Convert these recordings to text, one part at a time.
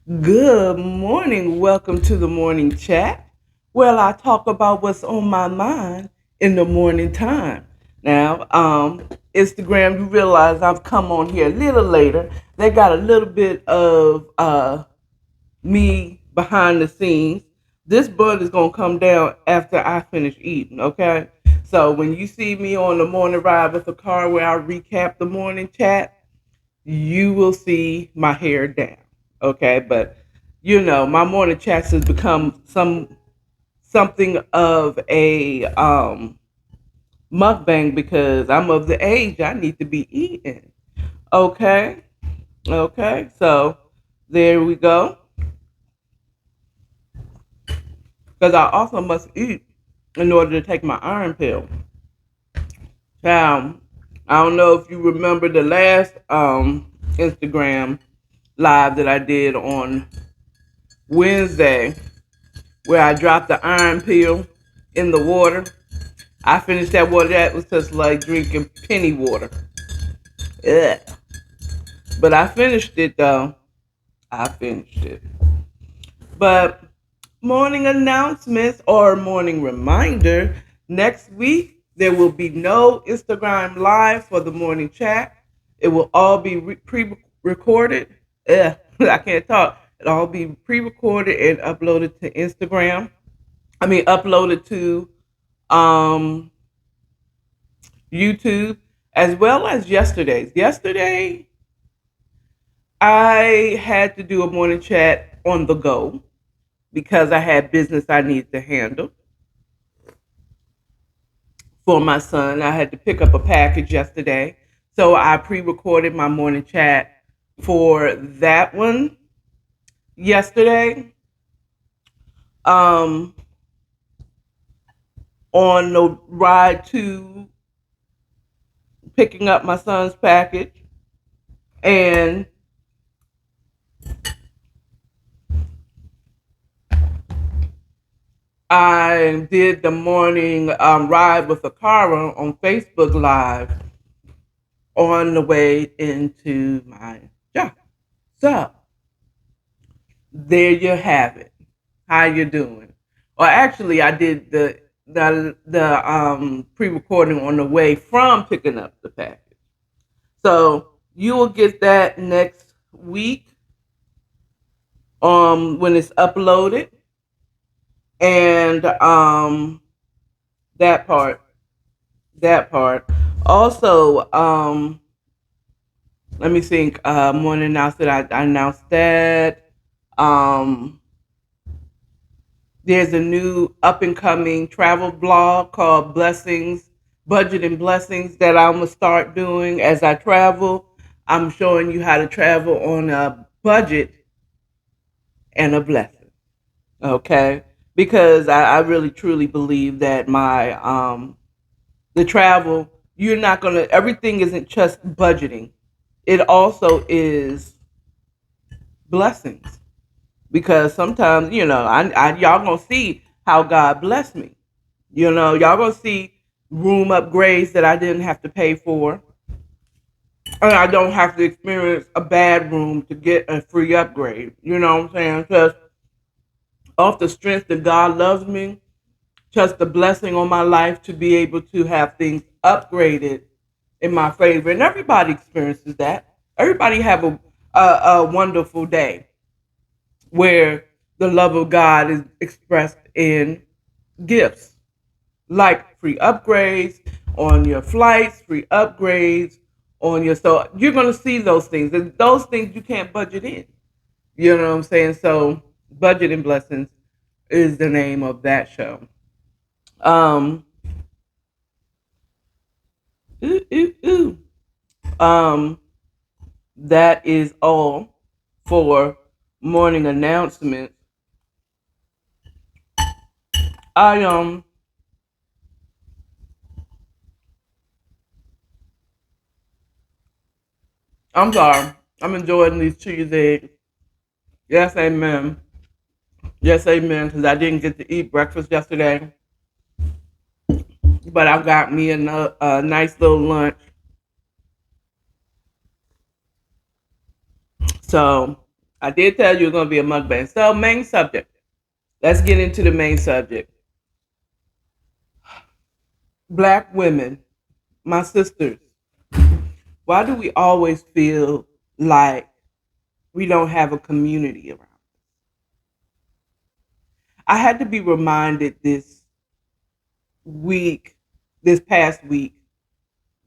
Good morning. Welcome to the morning chat where I talk about what's on my mind in the morning time. Now, Instagram, you realize I've come on here a little later. They got a little bit of me behind the scenes. This bud is going to come down after I finish eating, okay? So when you see me on the morning ride with the car where I recap the morning chat, you will see my hair down. Okay, but my morning chats has become something of a mukbang because I'm of the age I need to be eating. Okay, okay, so there we go. Because I also must eat in order to take my iron pill. Now, I don't know if you remember the last Instagram live that I did on Wednesday where I dropped the iron pill in the water. I finished that water. That was just like drinking penny water. Ugh. But I finished it though. I finished it. But morning announcements or morning reminder. Next week, there will be no Instagram live for the morning chat. It will all be pre recorded. I can't talk. It'll all be pre recorded and uploaded to Instagram. Uploaded to um, YouTube, as well as yesterday's. Yesterday, I had to do a morning chat on the go because I had business I needed to handle for my son. I had to pick up a package yesterday. So I pre recorded my morning chat for that one yesterday. Um, on the ride to picking up my son's package. And I did the morning ride with AKARA on Facebook Live on the way into my job. So there you have it. How you doing? Or actually, I did the pre-recording on the way from picking up the package. So you will get that next week when it's uploaded, and that part that part. Also, let me think. Morning announcement. I announced that. Um, there's a new up and coming travel blog called Blessings, Budget and Blessings that I'm gonna start doing as I travel. I'm showing you how to travel on a budget and a blessing. Okay, because I really truly believe that my the travel, you're not gonna, everything isn't just budgeting, it also is blessings, because sometimes y'all gonna see how God blessed me. Y'all gonna see room upgrades that I didn't have to pay for, and I don't have to experience a bad room to get a free upgrade. You know what I'm saying? Just off the strength that God loves me, just the blessing on my life to be able to have things upgraded in my favor. And everybody experiences that. Everybody have a wonderful day where the love of God is expressed in gifts, like free upgrades on your flights, free upgrades on your, so you're going to see those things. And those things you can't budget in. You know what I'm saying? So Budget and Blessings is the name of that show. Um, ooh, ooh, ooh. Um, that is all for morning announcements. I I'm sorry. I'm enjoying these cheese eggs. Yes, amen. Yes, amen. Because I didn't get to eat breakfast yesterday, but I got me a nice little lunch. So I did tell you it's going to be a mukbang. So, main subject. Let's get into the main subject. Black women, my sisters, why do we always feel like we don't have a community around? I had to be reminded week, this past week,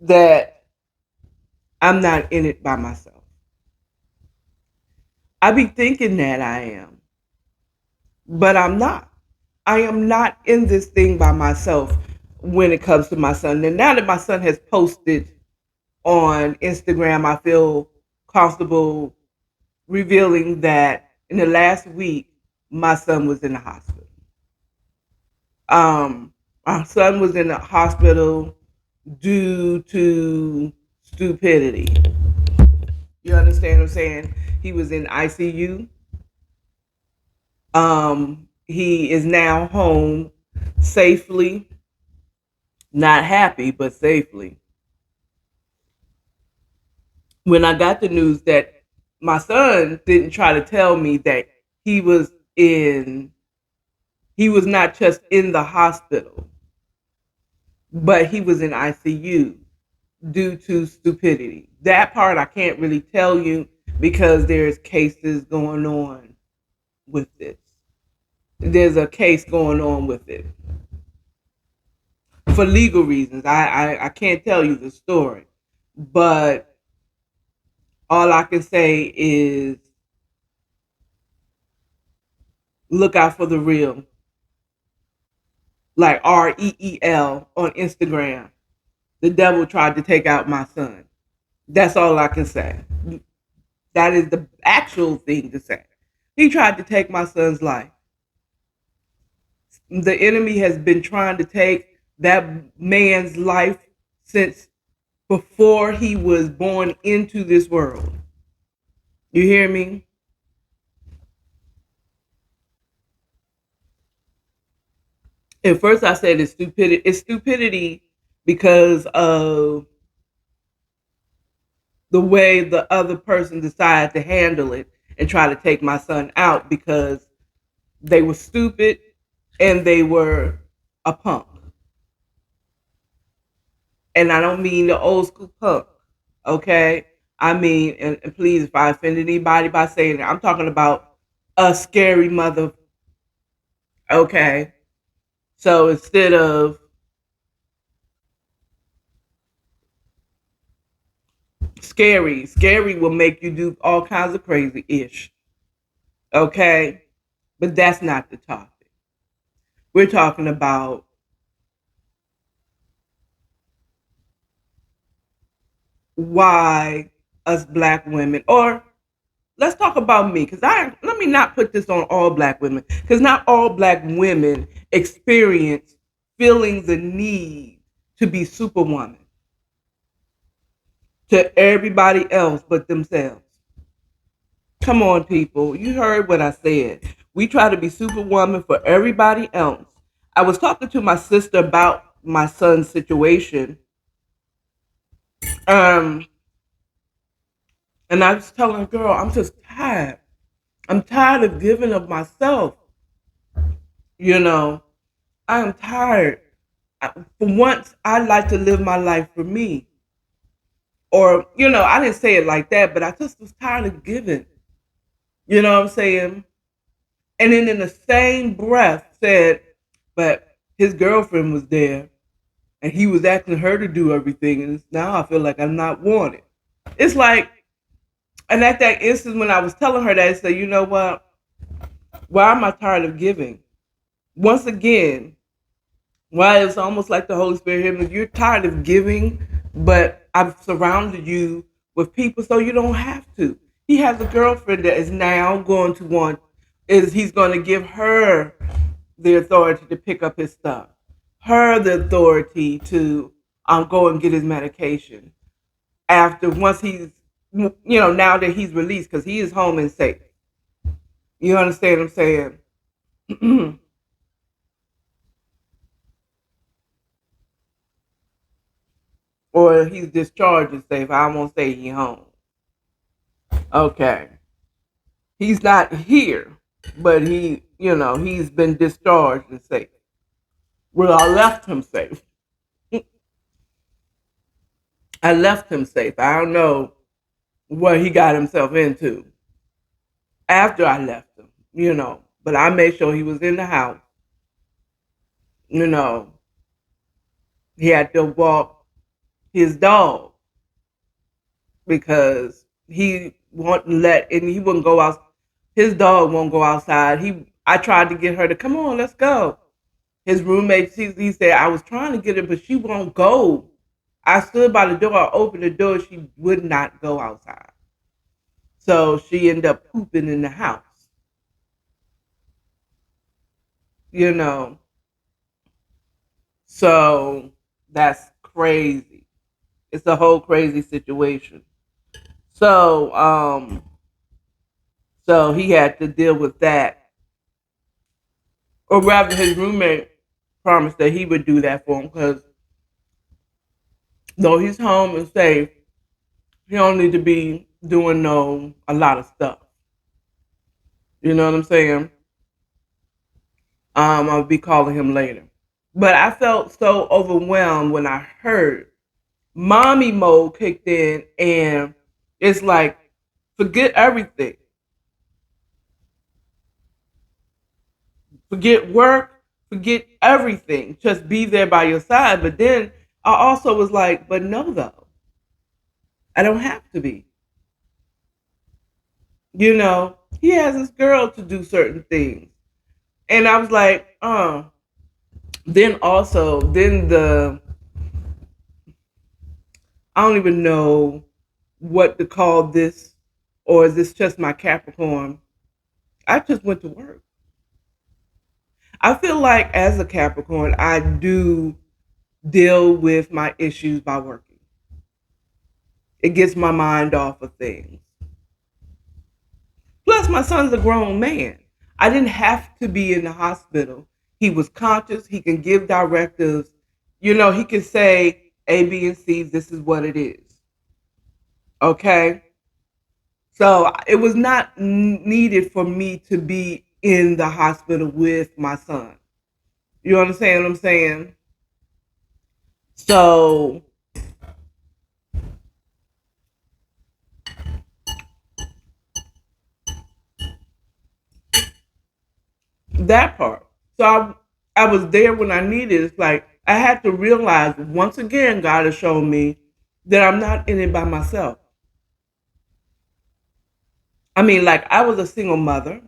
that I'm not in it by myself. I be thinking that I am, but I'm not. I am not in this thing by myself when it comes to my son. And now that my son has posted on Instagram, I feel comfortable revealing that in the last week, my son was in the hospital. My son was in the hospital due to stupidity. You understand what I'm saying? He was in ICU. He is now home safely, not happy, but safely. When I got the news that my son didn't try to tell me that he was in, he was not just in the hospital, but he was in ICU due to stupidity. That part I can't really tell you because there's cases going on with this. There's a case going on with it for legal reasons. I can't tell you the story, but all I can say is look out for the real, like REEL on Instagram. The devil tried to take out my son. That's all I can say. That is the actual thing to say. He tried to take my son's life. The enemy has been trying to take that man's life since before he was born into this world. You hear me? At first I said it's stupidity. It's stupidity because of the way the other person decided to handle it and try to take my son out because they were stupid and they were a punk. And I don't mean the old school punk, okay? I mean, and please, if I offend anybody by saying it, I'm talking about a scary mother, okay? So instead of scary will make you do all kinds of crazy ish, okay? But that's not the topic. We're talking about why us black women, or let's talk about me, because I let me not put this on all black women, because not all black women experience feeling the need to be superwoman to everybody else but themselves. Come on, people. You heard what I said. We try to be superwoman for everybody else. I was talking to my sister about my son's situation. Um, and I was telling her, girl, I'm just tired. I'm tired of giving of myself. You know, I am tired. For once, I like to live my life for me. Or, I didn't say it like that, but I just was tired of giving. You know what I'm saying? And then in the same breath said, but his girlfriend was there and he was asking her to do everything. And now I feel like I'm not wanted. It's like, and at that instant when I was telling her that, I said, you know what? Why am I tired of giving? Once again, why it's almost like the Holy Spirit hit me. You're tired of giving, but I've surrounded you with people so you don't have to. He has a girlfriend that is now going to he's going to give her the authority to pick up his stuff, her the authority to go and get his medication after once he's, now that he's released because he is home and safe. You understand what I'm saying? Or he's discharged and safe. I won't say he home. Okay. He's not here, but he's been discharged and safe. Well, I left him safe. I left him safe. I don't know what he got himself into after I left him. But I made sure he was in the house. You know, he had to walk his dog because he wouldn't go out. His dog won't go outside. I tried to get her to come on, let's go. His roommate, he said, I was trying to get her, but she won't go. I stood by the door, I opened the door, she would not go outside. So she ended up pooping in the house. You know, so that's crazy. It's a whole crazy situation. So, so he had to deal with that, or rather, his roommate promised that he would do that for him because though he's home and safe, he don't need to be doing a lot of stuff. You know what I'm saying? I'll be calling him later. But I felt so overwhelmed when I heard mommy mode kicked in, and it's like, forget everything. Forget work, forget everything. Just be there by your side. But then I also was like, but no, though. I don't have to be. He has this girl to do certain things. And I was like, then I don't even know what to call this, or is this just my Capricorn? I just went to work. I feel like as a Capricorn, I do deal with my issues by working. It gets my mind off of things. Plus, my son's a grown man. I didn't have to be in the hospital. He was conscious. He can give directives. He can say A, B, and C, this is what it is. Okay? So it was not needed for me to be in the hospital with my son. You understand what I'm saying? So that part. So I was there when I needed it. It's like I had to realize once again, God has shown me that I'm not in it by myself. I mean, like I was a single mother,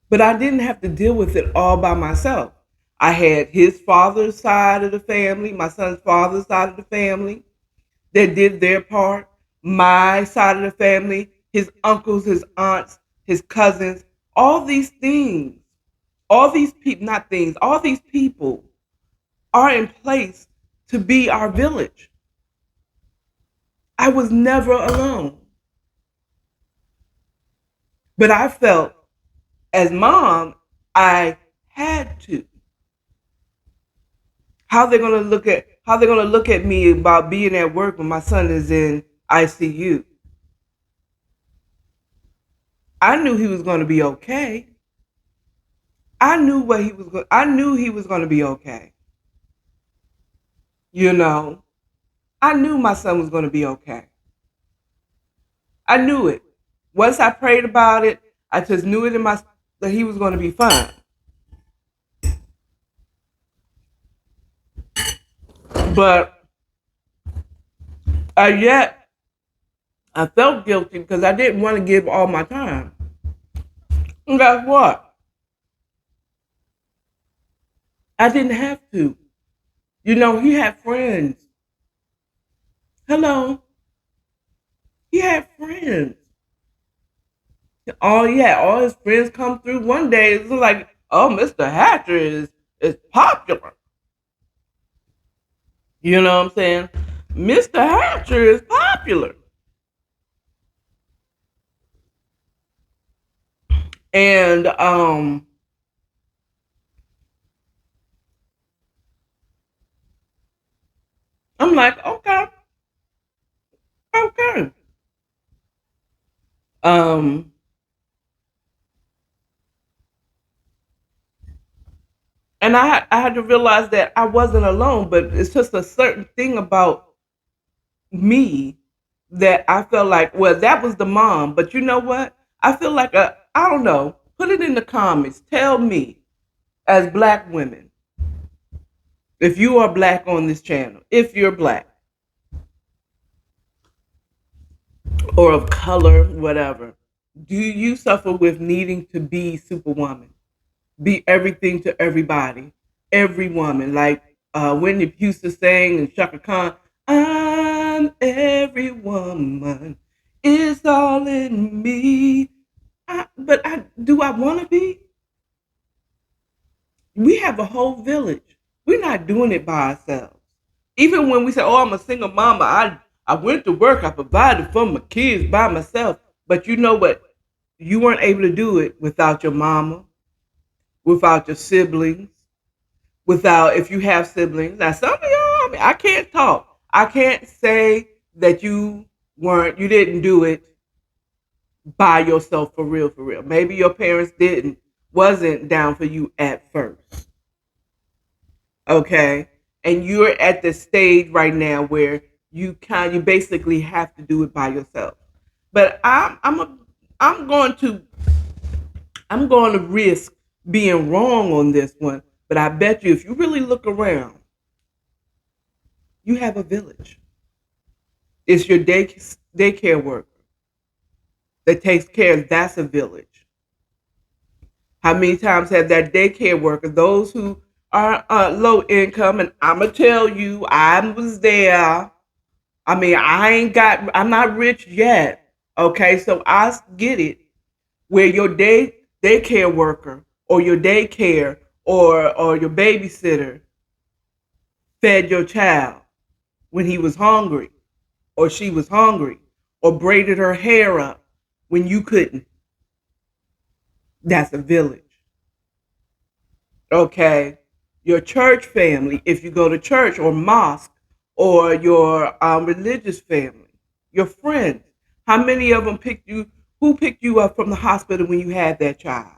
but I didn't have to deal with it all by myself. I had his father's side of the family, my son's father's side of the family that did their part, my side of the family, his uncles, his aunts, his cousins, all these things, all these people, not things, all these people are in place to be our village. I was never alone. But I felt as mom, I had to. How they're gonna look at me about being at work when my son is in ICU. I knew he was gonna be okay. I knew he was gonna be okay. You know. I knew my son was gonna be okay. I knew it. Once I prayed about it, I just knew it in my that he was gonna be fine. But yet I felt guilty because I didn't want to give all my time. And guess what? I didn't have to. He had friends. Hello. He had friends. All his friends come through one day. It's like, oh, Mr. Hatcher is popular. You know what I'm saying? Mr. Hatcher is popular. And I'm like, okay. And I had to realize that I wasn't alone, but it's just a certain thing about me that I felt like, well, that was the mom. But you know what? I feel like I don't know. Put it in the comments. Tell me, as black women, if you are black on this channel, if you're black or of color, whatever, do you suffer with needing to be superwoman? Be everything to everybody, every woman. Like Whitney Houston sang and Shaka Khan, I'm every woman. It's all in me. Do I want to be? We have a whole village. We're not doing it by ourselves. Even when we say, "Oh, I'm a single mama. I went to work. I provided for my kids by myself." But you know what? You weren't able to do it without your mama, without your siblings, without if you have siblings. Now, some of y'all, I mean, I can't talk. I can't say that you didn't do it by yourself for real, for real. Maybe your parents wasn't down for you at first. Okay. And you're at the stage right now where you basically have to do it by yourself. But I'm going to I'm going to risk being wrong on this one, but I bet you if you really look around, you have a village. It's your daycare worker that takes care of that's a village. How many times have that daycare worker, those who are low income, and I'm going to tell you, I was there. I mean, I'm not rich yet. Okay, so I get it. Where your daycare worker or your daycare or your babysitter fed your child when he was hungry or she was hungry or braided her hair up when you couldn't. That's a village. Okay. Your church family, if you go to church or mosque, or your religious family, your friends. How many of them who picked you up from the hospital when you had that child?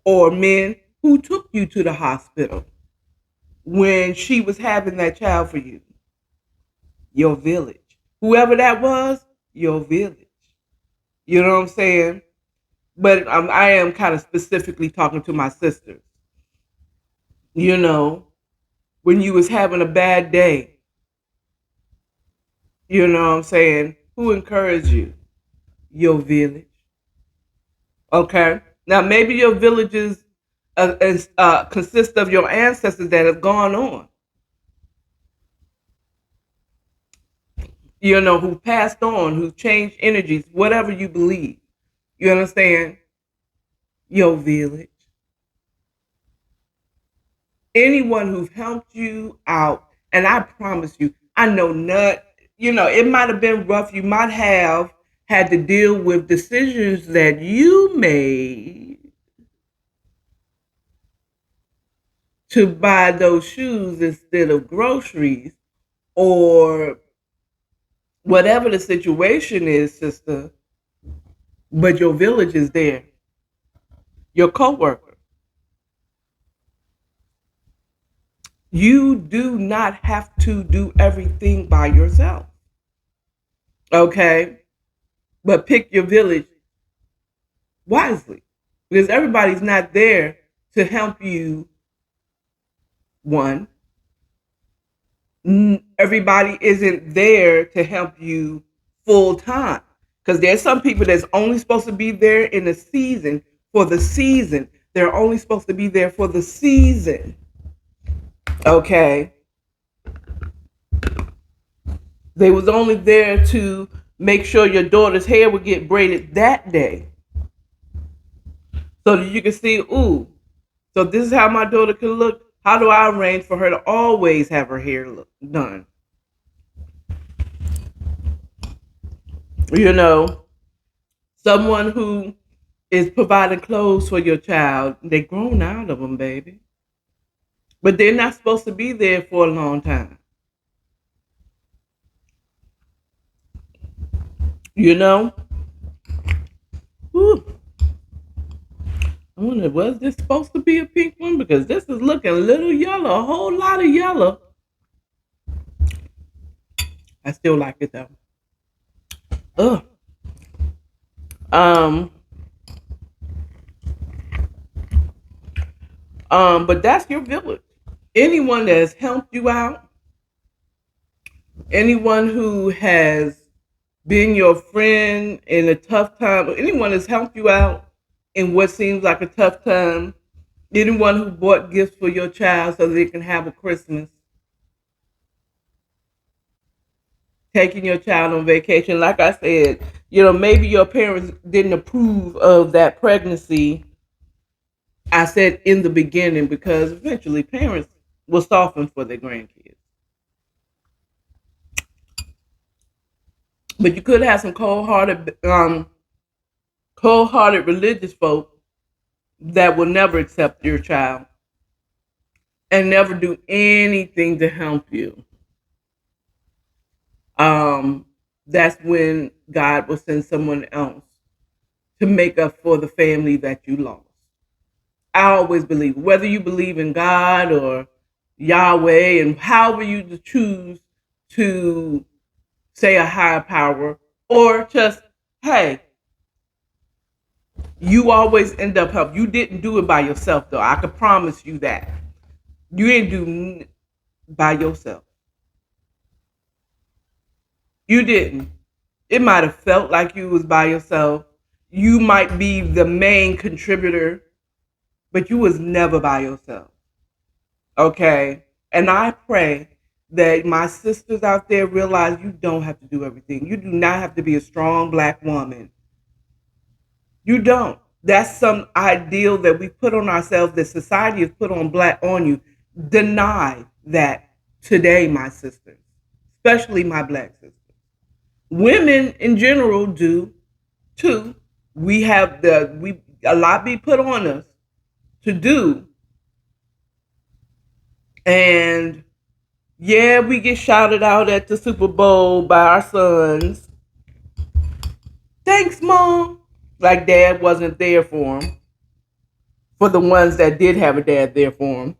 Or men who took you to the hospital when she was having that child for you? Your village. Whoever that was, your village. You know what I'm saying? But I am kind of specifically talking to my sisters. You know, when you was having a bad day, you know what I'm saying? Who encouraged you? Your village. Okay. Now maybe your villages consist of your ancestors that have gone on. You know, who passed on, who changed energies, whatever you believe. You understand? Your village. Anyone who's helped you out, and I promise you, I know not, it might have been rough. You might have had to deal with decisions that you made to buy those shoes instead of groceries or whatever the situation is, sister, but your village is there. Your coworker. You do not have to do everything by yourself. Okay? But pick your village wisely. Because everybody's not there to help you. One, everybody isn't there to help you full time. Because there's some people that's only supposed to be there in the season for the season. They're only supposed to be there for the season. Okay. They was only there to make sure your daughter's hair would get braided that day. So that you can see, ooh, so this is how my daughter can look. How do I arrange for her to always have her hair done? You know, someone who is providing clothes for your child, they grown out of them, baby. But they're not supposed to be there for a long time. You know? Whew. I wonder, was this supposed to be a pink one? Because this is looking a little yellow, a whole lot of yellow. I still like it though. Ugh. Um, but that's your village. Anyone that has helped you out, anyone who has been your friend in a tough time, anyone that's helped you out in what seems like a tough time, anyone who bought gifts for your child so they can have a Christmas, taking your child on vacation. Like I said, maybe your parents didn't approve of that pregnancy. I said in the beginning because eventually parents will soften for their grandkids. But you could have some cold-hearted religious folk that will never accept your child and never do anything to help you. Um, that's when God will send someone else to make up for the family that you lost. I always believe, whether you believe in God or Yahweh, and however you choose to say a higher power, or just, hey, you always end up help. You didn't do it by yourself, though. I can promise you that. You didn't do by yourself. You didn't. It might have felt like you was by yourself. You might be the main contributor, but you was never by yourself. Okay? And I pray that my sisters out there realize you don't have to do everything. You do not have to be a strong black woman. You don't. That's some ideal that we put on ourselves, that society has put on you. Deny that today, my sisters, especially my black sisters. Women in general do too. We have we a lot be put on us to do, and yeah, we get shouted out at the Super Bowl by our sons. Thanks, mom. Like dad wasn't there for them. For the ones that did have a dad there for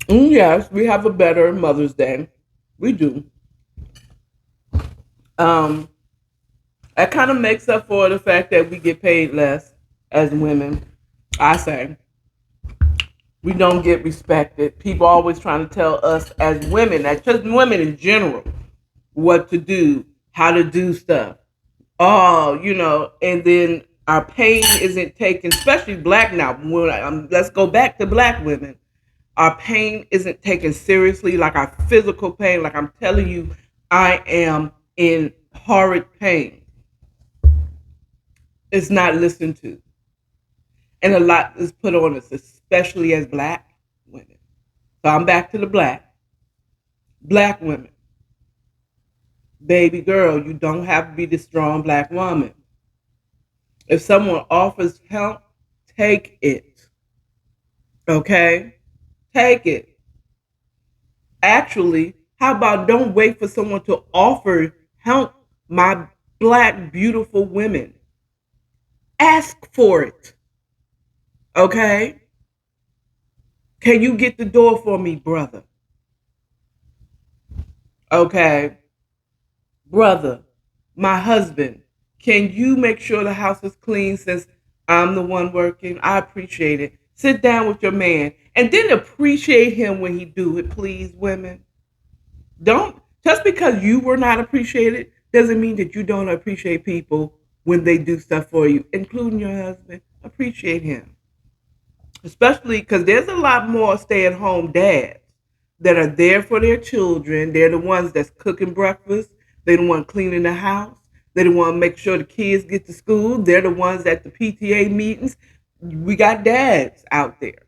them. Yes, we have a better Mother's Day. We do. Um, that kind of makes up for the fact that we get paid less as women. I say we don't get respected. People always trying to tell us as women, that just women in general, what to do, how to do stuff. Oh, and then our pain isn't taken, especially black now. Let's go back to black women. Our pain isn't taken seriously, like our physical pain. Like I'm telling you, I am in horrid pain. It's not listened to. And a lot is put on us, especially as black women. So I'm back to the black women. Baby girl, you don't have to be the strong black woman. If someone offers help, take it. Okay? Take it. Actually, how about don't wait for someone to offer help, my black beautiful women? Ask for it. Okay? Can you get the door for me, brother? Okay? Brother, my husband, can you make sure the house is clean since I'm the one working? I appreciate it. Sit down with your man and then appreciate him when he do it, please, women. Don't, just because you were not appreciated doesn't mean that you don't appreciate people when they do stuff for you, including your husband. Appreciate him. Especially because there's a lot more stay-at-home dads that are there for their children. They're the ones that's cooking breakfast. They're the one cleaning the house. They're the one make sure the kids get to school. They're the ones at the PTA meetings. We got dads out there.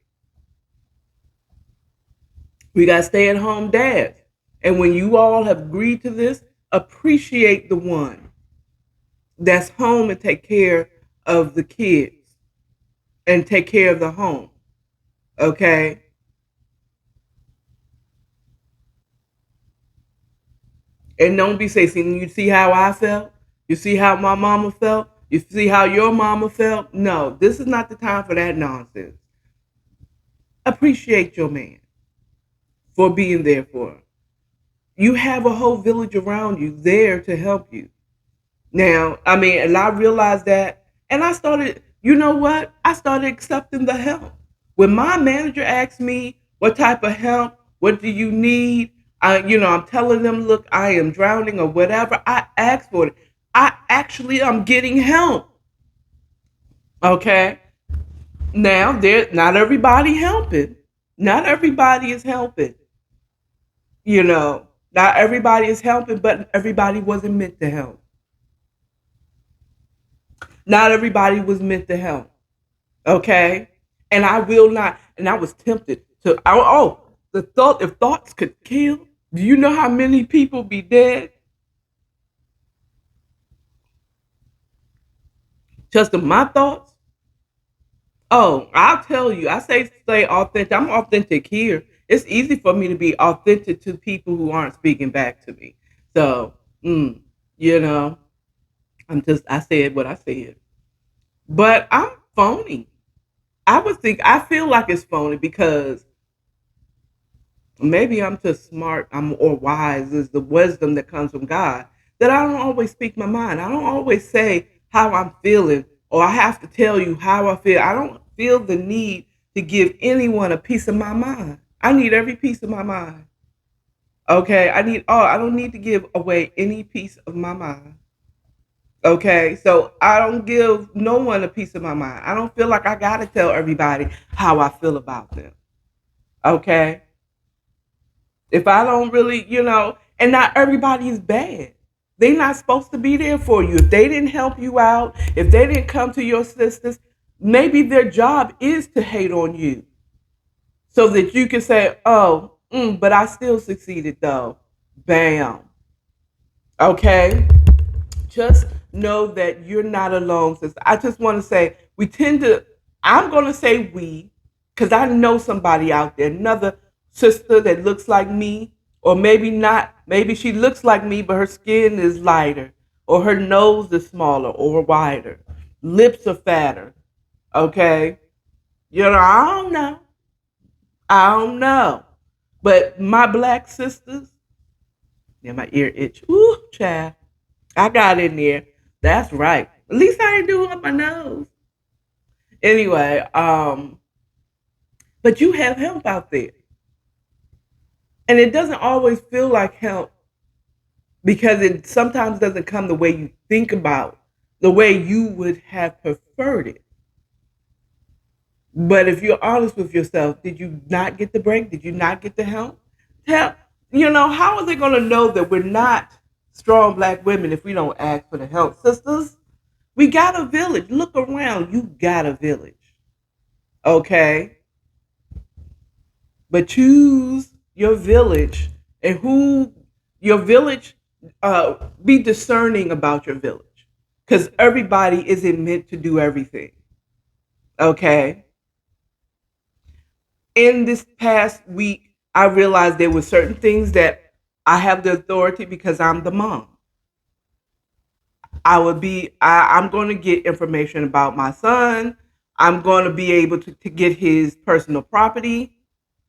We got stay-at-home dads. And when you all have agreed to this, appreciate the one that's home and take care of the kids and take care of the home. Okay? And don't be saying, you see how I felt? You see how my mama felt? You see how your mama felt? No, this is not the time for that nonsense. Appreciate your man for being there for him. You have a whole village around you there to help you. Now, I mean, and I realized that, and I started, you know what? I started accepting the help. When my manager asked me what type of help, what do you need? I'm telling them, look, I am drowning or whatever. I asked for it. I'm getting help. Okay. Now, there, not everybody helping. Not everybody is helping. Not everybody is helping, but everybody wasn't meant to help. Not everybody was meant to help. Okay. And I will not, and I was tempted to, the thought, if thoughts could kill, do you know how many people be dead? Just of my thoughts? Oh, I'll tell you, I say stay authentic. I'm authentic here. It's easy for me to be authentic to people who aren't speaking back to me. So, mm, you know, I said what I said. But I'm phony. I feel like it's phony because maybe I'm just smart, or wise is the wisdom that comes from God, that I don't always speak my mind. I don't always say how I'm feeling, or I have to tell you how I feel. I don't feel the need to give anyone a piece of my mind. I need every piece of my mind. Okay. I don't need to give away any piece of my mind. Okay. So I don't give no one a piece of my mind. I don't feel like I got to tell everybody how I feel about them. Okay. If I don't really, and not everybody is bad. They're not supposed to be there for you. If they didn't help you out, if they didn't come to your sisters, maybe their job is to hate on you so that you can say, oh, but I still succeeded though. Bam. Okay. Just know that you're not alone. Sister. I just want to say, I'm going to say we, because I know somebody out there, another sister that looks like me, or maybe not, maybe she looks like me, but her skin is lighter, or her nose is smaller or wider, lips are fatter. Okay. I don't know. I don't know. But my black sisters, yeah, my ear itch. Ooh, child. I got in there. That's right. At least I ain't doing up my nose. Anyway, but you have help out there. And it doesn't always feel like help because it sometimes doesn't come the way you think about, the way you would have preferred it. But if you're honest with yourself, did you not get the break? Did you not get the help? Help. How are they going to know that we're not strong black women if we don't ask for the help? Sisters, we got a village. Look around. You got a village. Okay? But choose your village and who your village, be discerning about your village. Because everybody isn't meant to do everything. Okay? In this past week, I realized there were certain things that I have the authority because I'm the mom. I'm going to get information about my son. I'm going to be able to get his personal property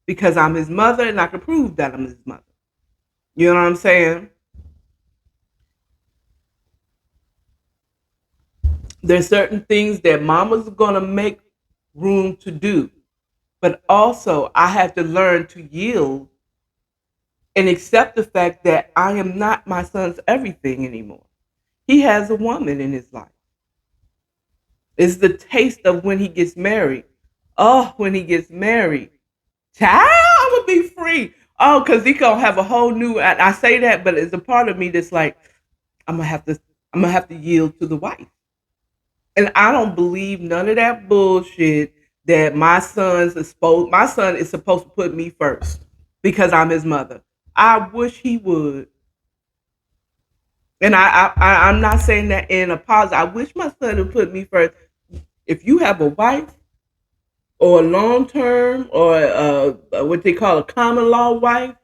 because I'm his mother and I can prove that I'm his mother. You know what I'm saying? There's certain things that mama's going to make room to do, but also I have to learn to yield and accept the fact that I am not my son's everything anymore. He has a woman in his life. It's the taste of when he gets married. Oh, when he gets married, child, I'm gonna be free. Oh, because he gonna have a whole new. And I say that, but it's a part of me that's like, I'm gonna have to. I'm gonna have to yield to the wife, and I don't believe none of that bullshit that My son is supposed to put me first because I'm his mother. I wish he would. And I'm not saying that in a positive. I wish my son would put me first. If you have a wife or a long term or what they call a common law wife,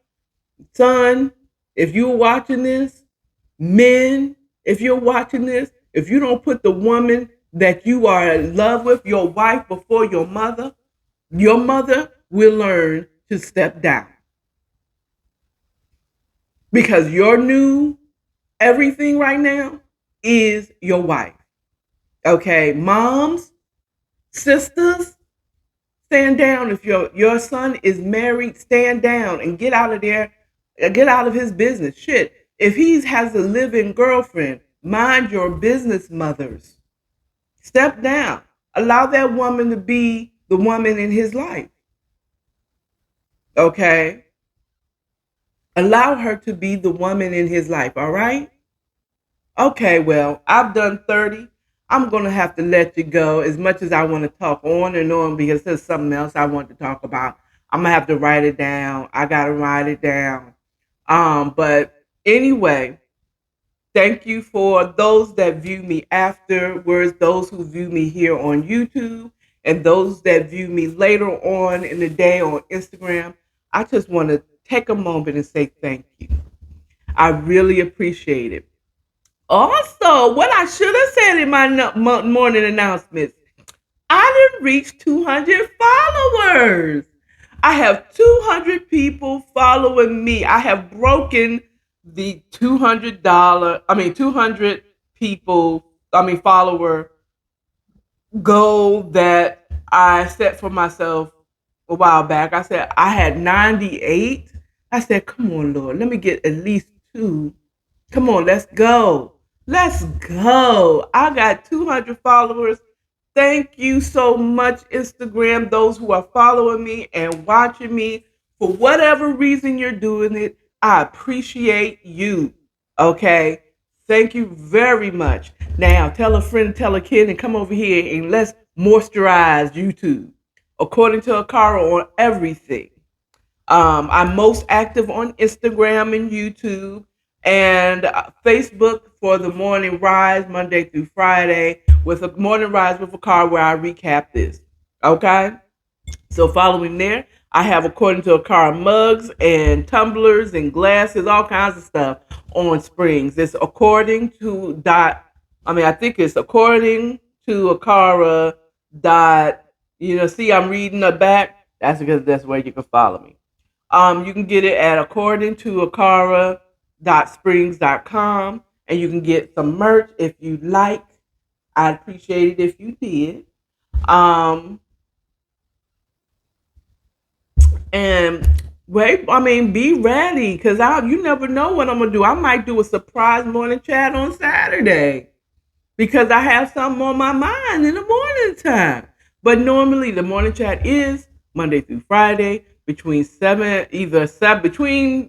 son, if you're watching this, men, if you're watching this, If you don't put the woman that you are in love with, your wife, before your mother will learn to step down because your new everything right now is your wife. Okay, moms, sisters, stand down. If your son is married, stand down and get out of there, get out of his business. Shit. If he has a living girlfriend, mind your business, mothers. Step down. Allow that woman to be the woman in his life. Okay? Allow her to be the woman in his life, all right? Okay, well, I've done 30. I'm going to have to let you go as much as I want to talk on and on because there's something else I want to talk about. I'm going to have to write it down. I got to write it down. But anyway, thank you for those that view me afterwards, those who view me here on YouTube, and those that view me later on in the day on Instagram. I just want to take a moment and say thank you. I really appreciate it. Also, what I should have said in my morning announcements, I didn't reach 200 followers. I have 200 people following me. I have broken the $200 people, follower goal that I set for myself a while back. I said I had 98. I said, come on, Lord, let me get at least two. Come on, let's go. Let's go. I got 200 followers. Thank you so much, Instagram, those who are following me and watching me. For whatever reason you're doing it, I appreciate you. Okay? Thank you very much. Now, tell a friend, tell a kid, and come over here and let's moisturize YouTube. According to Akara on everything. I'm most active on Instagram and YouTube and Facebook for the morning rise Monday through Friday with a morning rise with a car where I recap this. Okay. So following there, I have according to a car mugs and tumblers and glasses, all kinds of stuff on Springs. It's according to I think it's according to Akara dot. See, I'm reading the back. That's because that's where you can follow me. You can get it at according to akara.springs.com, and you can get some merch if you like. I'd appreciate it if you did. Um, and be ready because you never know what I'm gonna do. I might do a surprise morning chat on Saturday because I have something on my mind in the morning time. But normally the morning chat is Monday through Friday between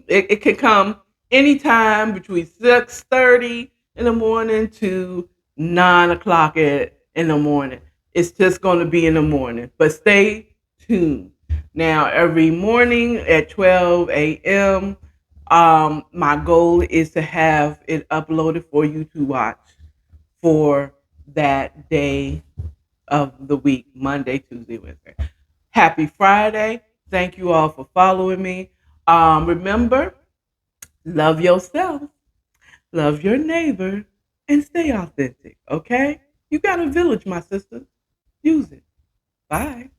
it can come anytime between 6:30 in the morning to 9 o'clock in the morning. It's just going to be in the morning, but stay tuned. Now every morning at 12 a.m. My goal is to have it uploaded for you to watch for that day of the week, Monday, Tuesday, Wednesday. Happy Friday. Thank you all for following me. Remember, love yourself, love your neighbor, and stay authentic, okay? You got a village, my sister. Use it. Bye.